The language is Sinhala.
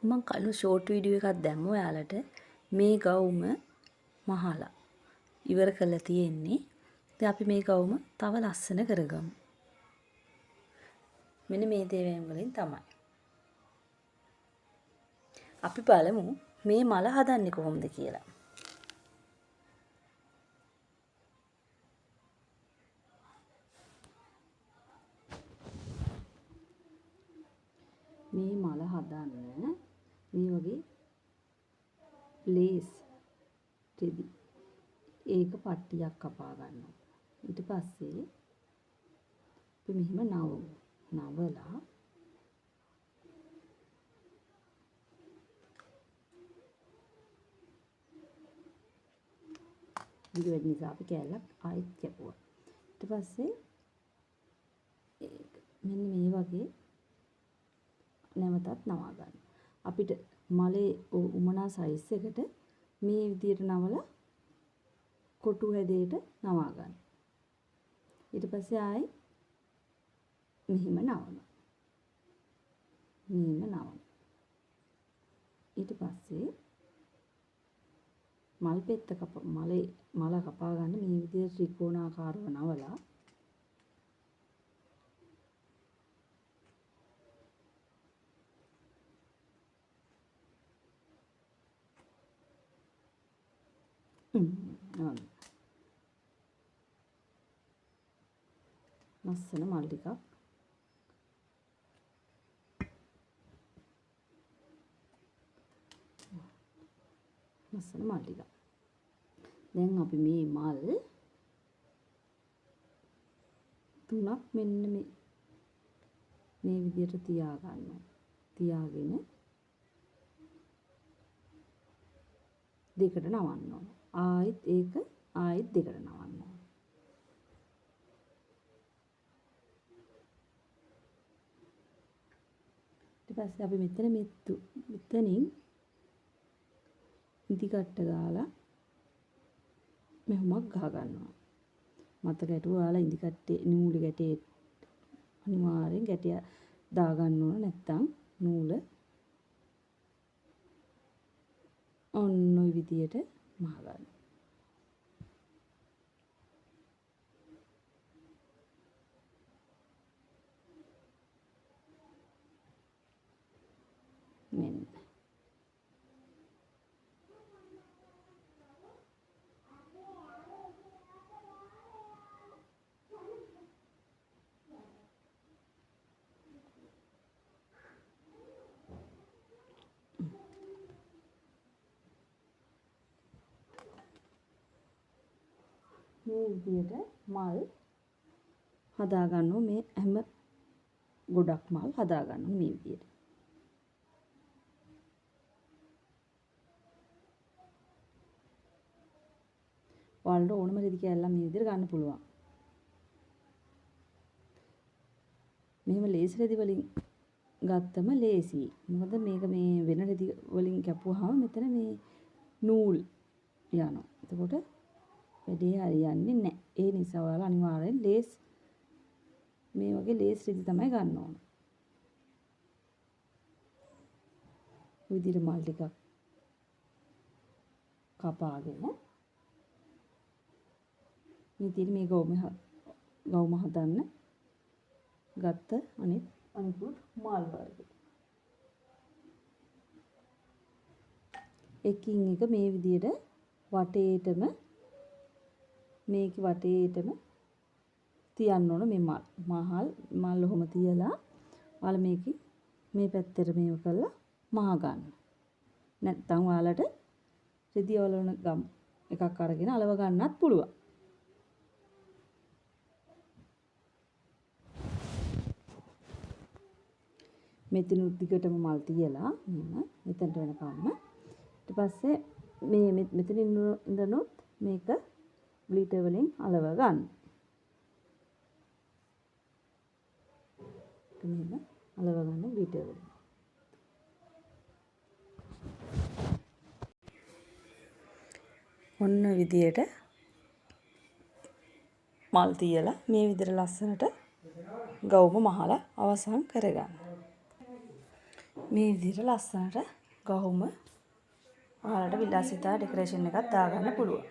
මම කලින් ෂෝට් වීඩියෝ එකක් දැම්ම ඔයාලට මේ ගවුම මහලා ඉවර කරලා තියෙන්නේ. ඉතින් අපි මේ ගවුම තව ලස්සන කරගමු. මෙන්න මේ දේවයන් වලින් තමයි. අපි බලමු මේ මල හදන්නේ කොහොමද කියලා. මේ මල හදන්න මේ වගේ ලේස් රෙදි ඒක පට්ටියක් කපා ගන්නවා. ඊට පස්සේ අපි මෙහෙම නවලා දිග වැඩි නිසා අපි කෑල්ලක් ආයෙත් කැපුවා. ඊට පස්සේ මෙන්න මේ වගේ නැවතත් නවා ගන්න. අපිට මලේ උමනා සයිස් එකට මේ විදියට නවලා කොටු හැදේට නවා ගන්න. ඊට පස්සේ ආයි මෙහිම නවනවා. ඊට පස්සේ මල් පෙත්ත මල කපා ගන්න මේ විදියට ත්‍රිකෝණාකාරව නවලා ලස්සන මල් ටිකක් දැන් අපි මේ මල් තුනක් මෙන්න මේ විදියට තියා ගන්නවා. තියාගෙන දෙකට නවන්න ඕන. ආයෙත් දෙකට නවන්න ඕන. ඊට පස්සේ අපි මෙතනින් ඉදි කට්ට ගාලා මෙහෙමක් ගහ ගන්නවා. මතක හිටුව ඔයාලා ඉදි කට්ටේ නූල් ගැටේ අනිවාර්යෙන් ගැටය දා ගන්න ඕන. නැත්තම් නූල ඔන්න ඔය විදියට මහ ගන්න. මෙන්න මේ විදියට මල් හදා ගන්නවා. මේ හැම ගොඩක් මල් හදා ගන්නවා මේ විදියට. ඔයාලට ඕනම රෙදි කෑල්ලක් මේ විදියට ගන්න පුළුවන්. මෙහෙම ලේස් රෙදි වලින් ගත්තම ලේසි. මොකද මේක මේ වෙන රෙදි වලින් කැපුවාම මෙතන මේ නූල් යනවා. එතකොට වැඩේ හරියන්නේ නැහැ. ඒ නිසා ඔයාලා අනිවාර්යෙන් මේ වගේ ලේස් රෙදි තමයි ගන්න ඕන. විදිහට මල් ටිකක් කපාගෙන මේ ගවුම හදන්න ගත්ත අනිකුත් මල් වර්ග. එකින් එක මේ විදිහට වටේටම තියන්න ඕන මේ මල් ඔහොම තියලා ඔයාලා මේ පැත්තට මේව කරලා මහ ගන්න. නැත්නම් ඔයාලට රෙදි වලන ගම් එකක් අරගෙන අලව ගන්නත් පුළුවන්. මෙතනුත් දිගටම මල් තියලා මෙතනට වෙනකම්ම ඊට පස්සේ මෙතනින් ඉඳනොත් මේක ග්ලිටර් වලින් අලව ගන්න. මෙහෙම අලව ගන්න ග්ලිටර් වලින්. ඔන්න විදියට මල් තියලා මේ විදියට ලස්සනට ගවුම මහලා අවසන් කරගන්න. මේ විදිහට ලස්සනට ගහුම ඔයාලට විලාසිතා ඩෙකරේෂන් එකක් දාගන්න පුළුවන්.